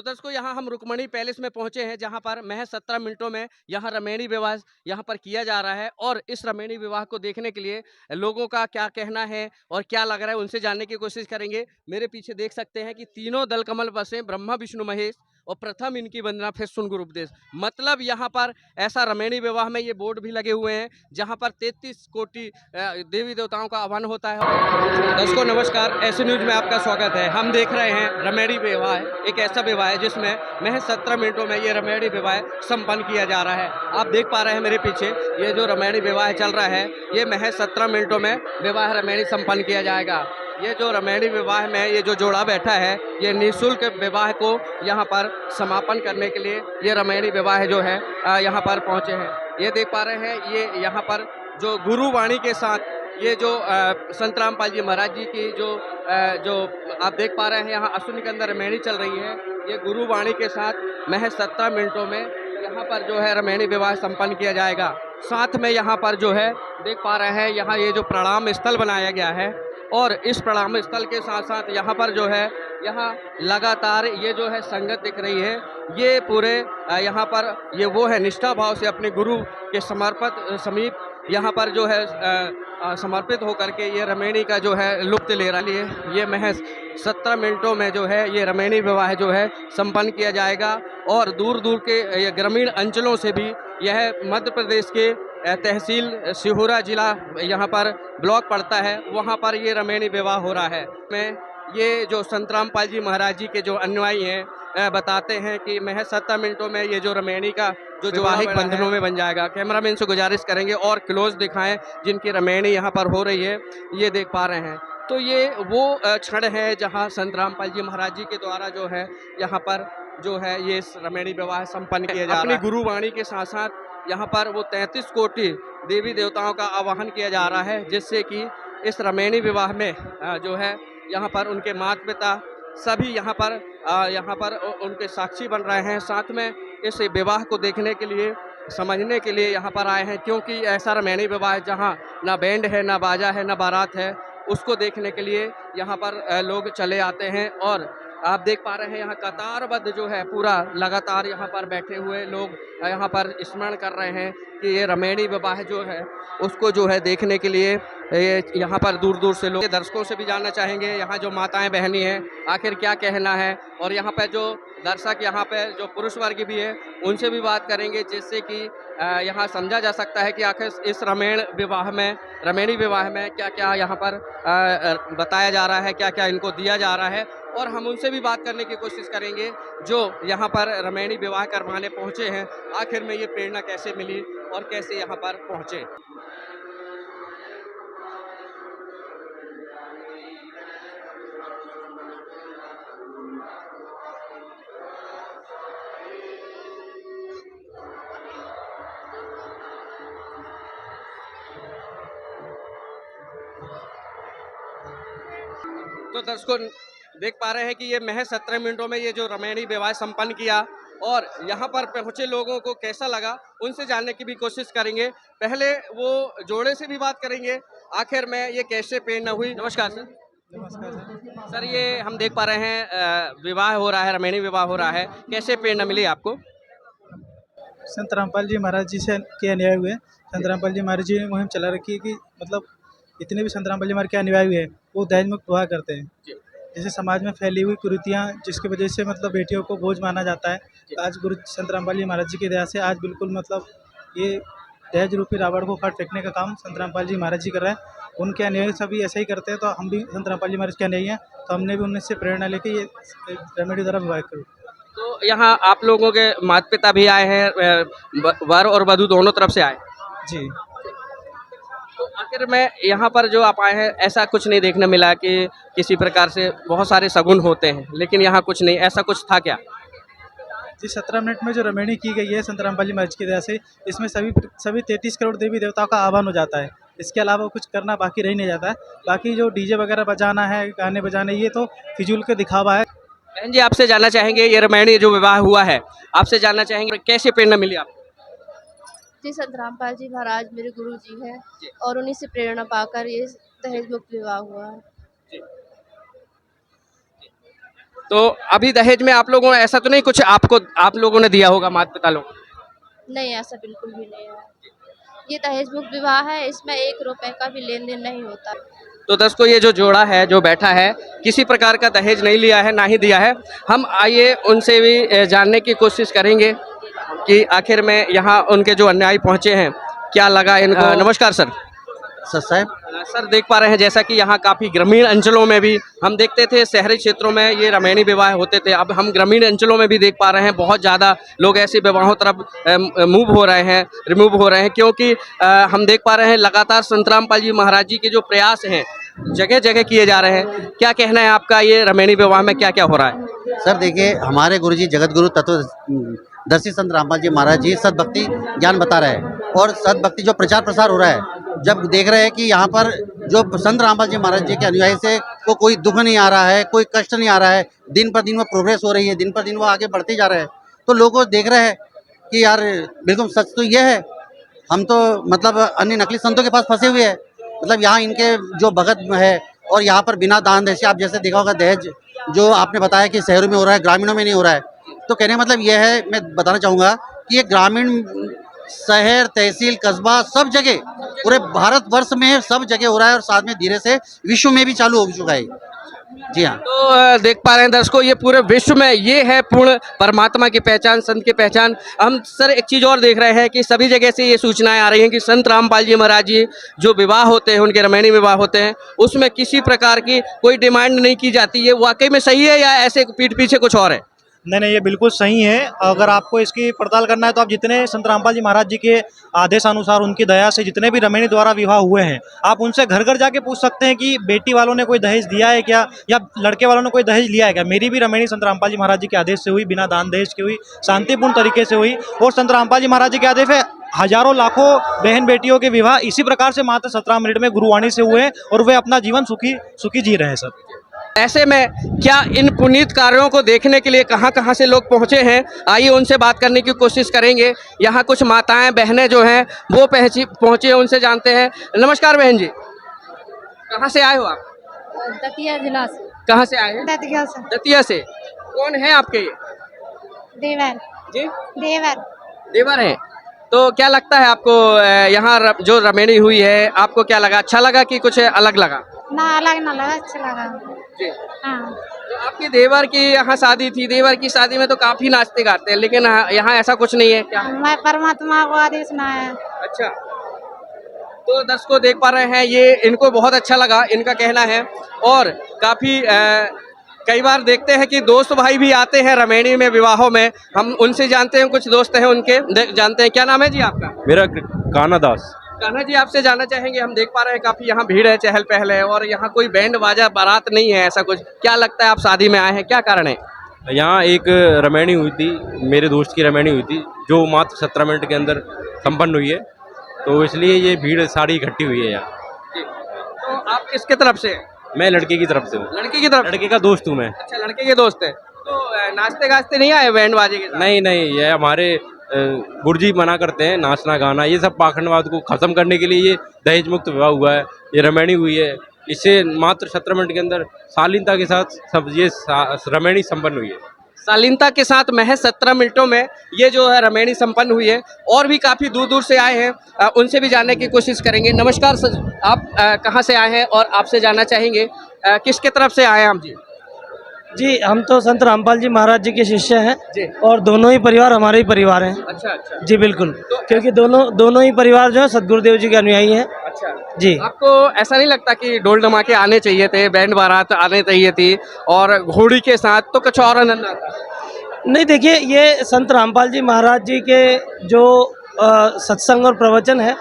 दर्शकों, यहाँ हम रुक्मणी पैलेस में पहुंचे हैं, जहाँ पर महज 17 मिनटों में यहाँ रमैनी विवाह यहाँ पर किया जा रहा है। और इस रमैनी विवाह को देखने के लिए लोगों का क्या कहना है और क्या लग रहा है, उनसे जानने की कोशिश करेंगे। मेरे पीछे देख सकते हैं कि तीनों दल कमल बसे, ब्रह्मा विष्णु महेश, और प्रथम इनकी वंदना फिर सुन गुरु उपदेश। मतलब यहाँ पर ऐसा रमैनी विवाह में ये बोर्ड भी लगे हुए हैं, जहाँ पर 33 कोटि देवी देवताओं का आह्वान होता है। दर्शकों नमस्कार, ऐसे न्यूज में आपका स्वागत है। हम देख रहे हैं रमैनी विवाह, एक ऐसा विवाह है जिसमें महज 17 मिनटों में ये रमैनी विवाह संपन्न किया जा रहा है। आप देख पा रहे हैं मेरे पीछे ये जो रमैनी विवाह चल रहा है, ये महज 17 मिनटों में विवाह रमैनी संपन्न किया जाएगा। ये जो रमैनी विवाह में ये जो जोड़ा बैठा है, ये निःशुल्क विवाह को यहाँ पर समापन करने के लिए ये रमैनी विवाह जो है यहाँ पर पहुँचे हैं। ये देख पा रहे हैं, ये यहाँ पर जो गुरुवाणी के साथ ये जो संत रामपाल जी महाराज जी की जो आप देख पा रहे हैं, यहाँ अश्विनी के अंदर रमैनी चल रही है। ये गुरुवाणी के साथ महज 17 मिनटों में यहाँ पर जो है रमैनी विवाह संपन्न किया जाएगा। साथ में यहाँ पर जो है देख पा रहे हैं, यहाँ ये जो प्रणाम स्थल बनाया गया है, और इस प्रणाम स्थल के साथ साथ यहाँ पर जो है यहाँ लगातार ये जो है संगत दिख रही है। ये पूरे यहाँ पर ये वो है निष्ठा भाव से अपने गुरु के समीप यहाँ पर जो है समर्पित होकर के ये रमैनी का जो है लुत्फ ले रहा है। ये महज 17 मिनटों में जो है ये रमैनी विवाह जो है संपन्न किया जाएगा। और दूर दूर के ये ग्रामीण अंचलों से भी यह मध्य प्रदेश के तहसील सिहोरा जिला यहाँ पर ब्लॉक पड़ता है, वहाँ पर ये रमैनी विवाह हो रहा है। मैं ये जो संत रामपाल जी महाराज जी के जो अनुयायी हैं बताते हैं कि महज 17 मिनटों में ये जो रमैनी का जो वैवाहिक बंधनों में बन जाएगा। कैमरामैन से गुजारिश करेंगे और क्लोज दिखाएं जिनकी रमैनी यहाँ पर हो रही है, ये देख पा रहे हैं। तो ये वो क्षण है जहाँ संत रामपाल जी महाराज जी के द्वारा जो है यहाँ पर जो है ये रमैनी विवाह संपन्न किया जा रहा है। अपनी गुरुवाणी के साथ साथ यहाँ पर वो 33 कोटि देवी देवताओं का आवाहन किया जा रहा है, जिससे कि इस रमैनी विवाह में जो है यहाँ पर उनके माता पिता सभी यहाँ पर उनके साक्षी बन रहे हैं। साथ में इस विवाह को देखने के लिए, समझने के लिए यहाँ पर आए हैं, क्योंकि ऐसा रमैनी विवाह जहाँ ना बैंड है, ना बाजा है, ना बारात है, उसको देखने के लिए यहाँ पर लोग चले आते हैं। और आप देख पा रहे हैं यहाँ कतारबद्ध जो है पूरा लगातार यहाँ पर बैठे हुए लोग यहाँ पर स्मरण कर रहे हैं कि ये रमैनी विवाह जो है उसको जो है देखने के लिए ये यहाँ पर दूर दूर से लोग। दर्शकों से भी जानना चाहेंगे यहाँ जो माताएं बहनी हैं आखिर क्या कहना है, और यहाँ पे जो दर्शक यहाँ पे जो पुरुष वर्ग भी है उनसे भी बात करेंगे, जिससे कि यहाँ समझा जा सकता है कि आखिर इस रमैनी विवाह में क्या क्या यहाँ पर बताया जा रहा है, क्या क्या इनको दिया जा रहा है। और हम उनसे भी बात करने की कोशिश करेंगे जो यहाँ पर रमैनी विवाह करवाने पहुँचे हैं, आखिर में ये प्रेरणा कैसे मिली और कैसे यहाँ पर पहुँचे। तो दर्शकों देख पा रहे हैं कि ये महज 17 मिनटों में ये जो रमैनी विवाह संपन्न किया, और यहाँ पर पहुँचे लोगों को कैसा लगा उनसे जानने की भी कोशिश करेंगे। पहले वो जोड़े से भी बात करेंगे, आखिर में ये कैसे प्रेरणा हुई। नमस्कार सर। नमस्कार सर। सर ये हम देख पा रहे हैं विवाह हो रहा है, रमैनी विवाह हो रहा है, कैसे प्रेरणा मिली आपको। संत रामपाल जी महाराज जी से के अनुयायी हुए। संत रामपाल जी महाराज जी ने मुहिम चला रखी है कि मतलब इतने भी संत रामपाल जी महाराज के अनुयायी हुए वो दहेज मुक्त विवाह करते हैं। जैसे समाज में फैली हुई कुरीतियाँ जिसकी वजह से मतलब बेटियों को बोझ माना जाता है, आज गुरु संत रामपाल जी महाराज जी की दया से आज बिल्कुल मतलब ये दहेज रूपी रावण को काट फेंकने का काम संत रामपाल जी महाराज जी कर रहे हैं। उनके अनुयायी सभी ऐसा ही करते हैं, तो हम भी संत रामपाल जी महाराज के अनुयायी हैं, तो हमने भी उनसे प्रेरणा लेके ये रेमेडी द्वारा विवाह करूँ। तो यहाँ आप लोगों के माता पिता भी आए हैं, वर और वधू दोनों तरफ से आए जी। तो आखिर में यहाँ पर जो आप आए हैं ऐसा कुछ नहीं देखने मिला कि किसी प्रकार से बहुत सारे शगुन होते हैं, लेकिन यहाँ कुछ नहीं, ऐसा कुछ था क्या। जी 17 मिनट में जो रमैनी की गई है संत रामपाल जी महाराज की दया से, इसमें सभी 33 करोड़ देवी देवताओं का आह्वान हो जाता है। इसके अलावा कुछ करना बाकी रह नहीं जाता है। बाकी जो डीजे वगैरह बजाना है, गाने बजाने, ये तो फिजूल के दिखावा है। बहन जी आपसे जानना चाहेंगे, ये रमैनी जो विवाह हुआ है, आपसे जानना चाहेंगे कैसे प्रेरणा मिली आपको। जी संत रामपाल जी महाराज मेरे गुरु जी हैं, और उन्हीं से प्रेरणा पाकर ये दहेज मुक्त विवाह हुआ है। तो अभी दहेज में आप लोगों ने ऐसा तो नहीं कुछ आप लोगों ने दिया होगा माता पिता लोग? नहीं, ऐसा बिल्कुल भी नहीं है। ये दहेज मुक्त विवाह है, इसमें 1 रुपए का भी लेन देन नहीं होता। तो दर्शकों ये जो जोड़ा है जो बैठा है किसी प्रकार का दहेज नहीं लिया है ना ही दिया है। हम आइए उनसे भी जानने की कोशिश करेंगे कि आखिर में यहाँ उनके जो अन्यायी पहुँचे हैं क्या लगा इनको। नमस्कार सर। साहब सर देख पा रहे हैं जैसा कि यहाँ काफ़ी ग्रामीण अंचलों में भी हम देखते थे, शहरी क्षेत्रों में ये रमैनी विवाह होते थे, अब हम ग्रामीण अंचलों में भी देख पा रहे हैं बहुत ज़्यादा लोग ऐसे विवाहों तरफ मूव हो रहे हैं, रिमूव हो रहे हैं, क्योंकि हम देख पा रहे हैं लगातार संत रामपाल जी महाराज जी के जो प्रयास हैं जगह जगह किए जा रहे हैं। क्या कहना है आपका, ये रमैनी विवाह में क्या क्या हो रहा है? सर देखिए, हमारे गुरुजी जगत गुरु तत्वदर्शी संत रामपाल जी महाराज जी सद्भक्ति ज्ञान बता रहे हैं और सद्भक्ति जो प्रचार प्रसार हो रहा है, जब देख रहे हैं कि यहाँ पर जो संत रामपाल जी महाराज जी के अनुयायी से को कोई दुख नहीं आ रहा है, कोई कष्ट नहीं आ रहा है, दिन पर दिन वो प्रोग्रेस हो रही है, दिन पर दिन वो आगे बढ़ते जा रहे हैं, तो लोगों देख रहे हैं कि यार बिल्कुल सच तो ये है। हम तो मतलब अन्य नकली संतों के पास फंसे हुए हैं, मतलब यहाँ इनके जो भगत है और यहाँ पर बिना दान दहेज, आप जैसे देखा होगा दहेज जो आपने बताया कि शहरों में हो रहा है, ग्रामीणों में नहीं हो रहा है, तो कहने का मतलब यह है, मैं बताना चाहूँगा कि ये ग्रामीण शहर तहसील कस्बा सब जगह पूरे भारतवर्ष में सब जगह हो रहा है और साथ में धीरे से विश्व में भी चालू हो चुका है। जी हाँ, तो देख पा रहे हैं दर्शकों ये पूरे विश्व में ये है पूर्ण परमात्मा की पहचान, संत की पहचान। हम सर एक चीज़ और देख रहे हैं कि सभी जगह से ये सूचनाएं आ रही हैं कि संत रामपाल जी महाराज जी जो विवाह होते हैं, उनके रमैनी विवाह होते हैं, उसमें किसी प्रकार की कोई डिमांड नहीं की जाती। ये वाकई में सही है या ऐसे पीठ पीछे कुछ और है? नहीं, ये बिल्कुल सही है। अगर आपको इसकी पड़ताल करना है तो आप जितने संत रामपाल जी महाराज जी के आदेशानुसार उनकी दया से जितने भी रमैनी द्वारा विवाह हुए हैं, आप उनसे घर घर जाके पूछ सकते हैं कि बेटी वालों ने कोई दहेज दिया है क्या, या लड़के वालों ने कोई दहेज लिया है क्या। मेरी भी रमैनी संत रामपाल जी महाराज जी के आदेश से हुई, बिना दान दहेज की हुई, शांतिपूर्ण तरीके से हुई, और संत रामपाल जी महाराज जी के आदेश है हजारों लाखों बहन बेटियों के विवाह इसी प्रकार से मात्र 17 मिनट में गुरुवाणी से हुए और वे अपना जीवन सुखी जी रहे हैं सर। ऐसे में क्या इन पुनीत कार्यों को देखने के लिए कहाँ कहाँ से लोग पहुँचे हैं, आइए उनसे बात करने की कोशिश करेंगे। यहाँ कुछ माताएं बहनें जो हैं वो पहुँचे हैं, उनसे जानते हैं। नमस्कार बहन जी, कहाँ से आए हो आप? दतिया जिला से। कहाँ से आए हैं? दतिया से। दतिया से। कौन है आपके ये? देवर। जी देवर। देवर हैं। तो क्या लगता है आपको यहाँ जो रमैनी हुई है, आपको क्या लगा, अच्छा लगा कि कुछ अलग लगा? ना अलग ना लगा, अच्छा लगा। जी। हाँ। तो आपके देवर की यहाँ शादी थी, देवर की शादी में तो काफी नाचते गाते हैं, लेकिन यहाँ ऐसा कुछ नहीं है क्या? मैं परमात्मा को आदेश ना है। अच्छा, तो दर्शकों देख पा रहे हैं ये इनको बहुत अच्छा लगा, इनका कहना है। और काफी कई बार देखते हैं कि दोस्त भाई भी आते हैं रमैनी में विवाहों में, हम उनसे जानते हैं, कुछ दोस्त हैं उनके जानते हैं। क्या नाम है जी आपका? मेरा कान्हा दास। कान्हा जी आपसे जानना चाहेंगे, हम देख पा रहे हैं काफी यहाँ भीड़ है, चहल पहल है, और यहाँ कोई बैंड बाजा बारात नहीं है, ऐसा कुछ क्या लगता है? आप शादी में आए हैं, क्या कारण है? यहाँ एक रमैनी हुई थी, मेरे दोस्त की रमैनी हुई थी जो मात्र 17 मिनट के अंदर संपन्न हुई है, तो इसलिए ये भीड़ सारी इकट्ठी हुई है यहाँ। तो आप किसके तरफ से? मैं लड़के की तरफ से हूँ। लड़के की तरफ? लड़के का दोस्त हूँ मैं। अच्छा, लड़के के दोस्त है। तो नाचते गाचते नहीं आए बैंड बाजे के साथ? नहीं, ये हमारे गुरुजी मना करते हैं नाचना गाना, ये सब पाखंडवाद को खत्म करने के लिए ये दहेज मुक्त विवाह हुआ है, ये रमैनी हुई है, इससे मात्र 17 मिनट के अंदर शालीनता के साथ सब ये रमैनी संपन्न हुई है। शालीनता के साथ महज 17 मिनटों में ये जो है रमैनी संपन्न हुई है। और भी काफ़ी दूर दूर से आए हैं, उनसे भी जानने की कोशिश करेंगे। नमस्कार सर, आप कहाँ से आए हैं और आपसे जानना चाहेंगे किसके तरफ से आए हैं आप? जी जी, हम तो संत रामपाल जी महाराज जी के शिष्य हैं जी। और दोनों ही परिवार हमारे ही परिवार हैं। अच्छा अच्छा जी बिल्कुल, तो क्योंकि दोनों ही परिवार जो है सदगुरुदेव जी के अनुयायी हैं। अच्छा जी। आपको ऐसा नहीं लगता कि ढोल धमाके आने चाहिए थे, बैंड बारात आने चाहिए थी और घोड़ी के साथ, तो कुछ और आनंद आता? नहीं, देखिए, ये संत रामपाल जी महाराज जी के जो सत्संग और प्रवचन है,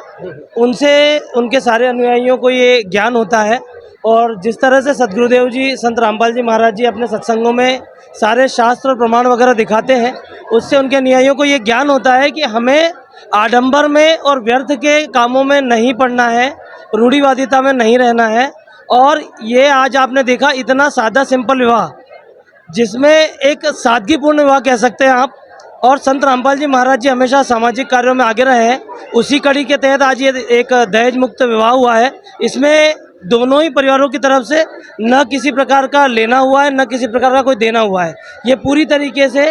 उनसे उनके सारे अनुयायियों को ये ज्ञान होता है। और जिस तरह से सदगुरुदेव जी संत रामपाल जी महाराज जी अपने सत्संगों में सारे शास्त्र और प्रमाण वगैरह दिखाते हैं, उससे उनके अनुयायियों को ये ज्ञान होता है कि हमें आडंबर में और व्यर्थ के कामों में नहीं पड़ना है, रूढ़िवादिता में नहीं रहना है। और ये आज आपने देखा इतना सादा सिंपल विवाह, जिसमें एक सादगीपूर्ण विवाह कह सकते हैं आप, और संत रामपाल जी महाराज जी हमेशा सामाजिक कार्यों में आगे रहे हैं। उसी कड़ी के तहत आज ये एक दहेज मुक्त विवाह हुआ है। इसमें दोनों ही परिवारों की तरफ से न किसी प्रकार का लेना हुआ है, न किसी प्रकार का कोई देना हुआ है। ये पूरी तरीके से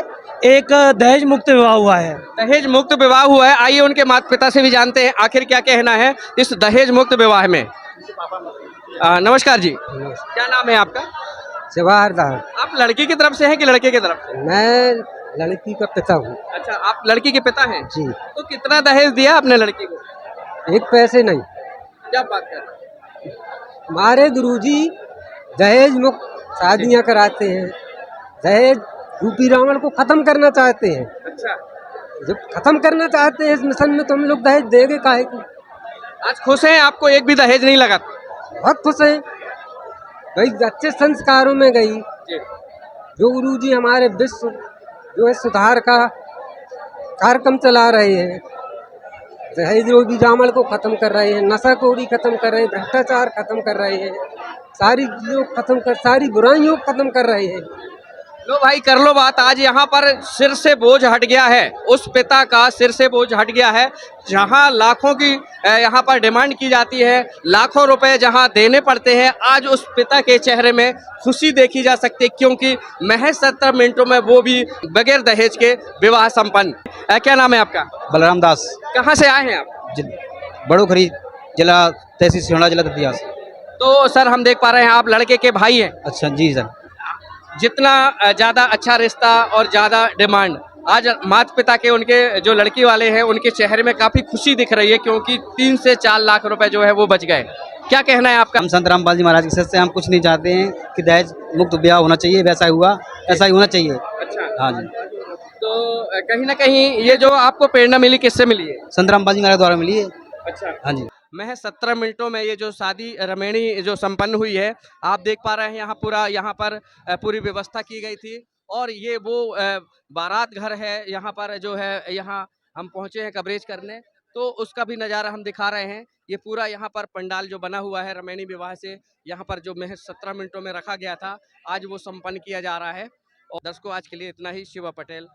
एक दहेज मुक्त विवाह हुआ है। दहेज मुक्त विवाह हुआ है। आइए उनके माता पिता से भी जानते हैं आखिर क्या कहना है इस दहेज मुक्त विवाह में। नमस्कार जी, क्या नाम है आपका? जवाहरदार। आप लड़की की तरफ से हैं कि लड़के की तरफ से? मैं लड़की का पिता हूँ। अच्छा, आप लड़की के पिता हैं जी। तो कितना दहेज दिया आपने लड़की को? एक पैसे नहीं। क्या बात कर रहे हैं? हमारे गुरुजी दहेज मुक्त शादियाँ कराते हैं, दहेज रूपी रावण को खत्म करना चाहते हैं। अच्छा, जब खत्म करना चाहते हैं इस मिशन में तो हम लोग दहेज देंगे काहे को। आज खुश हैं? आपको एक भी दहेज नहीं लगा? बहुत खुश हैं भाई, अच्छे संस्कारों में गई। जी। जो गुरुजी हमारे विश्व जो है सुधार का कार्यक्रम चला रहे हैं, दहेज रूपी रावण को खत्म कर रहे हैं, नशाखोरी खत्म कर रहे हैं, भ्रष्टाचार खत्म कर रहे हैं, सारी चीजों को खत्म कर, सारी बुराइयों को खत्म कर रहे हैं। लो भाई कर लो बात। आज यहाँ पर सिर से बोझ हट गया है, उस पिता का सिर से बोझ हट गया है। जहाँ लाखों की यहाँ पर डिमांड की जाती है, लाखों रुपए जहाँ देने पड़ते हैं, आज उस पिता के चेहरे में खुशी देखी जा सकती है क्योंकि महज 17 मिनटों में वो भी बगैर दहेज के विवाह संपन्न। क्या नाम है आपका? बलराम दास, कहाँ से आए हैं आप? बड़ो खरी, जिला तहसील सिहोड़ा, जिला दतिया से। तो सर हम देख पा रहे हैं आप लड़के के भाई हैं। अच्छा जी सर। जितना ज़्यादा अच्छा रिश्ता और ज़्यादा डिमांड, आज माता पिता के उनके जो लड़की वाले हैं उनके चेहरे में काफ़ी खुशी दिख रही है क्योंकि 3 से 4 लाख रुपए जो है वो बच गए। क्या कहना है आपका? हम संत रामपाल जी महाराज की शरण से हम कुछ नहीं चाहते हैं कि दहेज मुक्त ब्याह होना चाहिए, वैसा हुआ ऐसा ही होना चाहिए। अच्छा, हाँ जी। तो कहीं ना कहीं ये जो आपको प्रेरणा मिली किससे मिली है? संत रामपाल जी महाराज द्वारा मिली है। अच्छा, हाँ जी। महज 17 मिनटों में ये जो शादी रमणीय जो संपन्न हुई है, आप देख पा रहे हैं यहाँ पूरा यहाँ पर पूरी व्यवस्था की गई थी और ये वो बारात घर है। यहाँ पर जो है यहाँ हम पहुँचे हैं कवरेज करने, तो उसका भी नज़ारा हम दिखा रहे हैं। ये पूरा यहाँ पर पंडाल जो बना हुआ है रमणीय विवाह से, यहाँ पर जो महज 17 मिनटों में रखा गया था, आज वो संपन्न किया जा रहा है। और दर्शकों आज के लिए इतना ही। शिवा पटेल।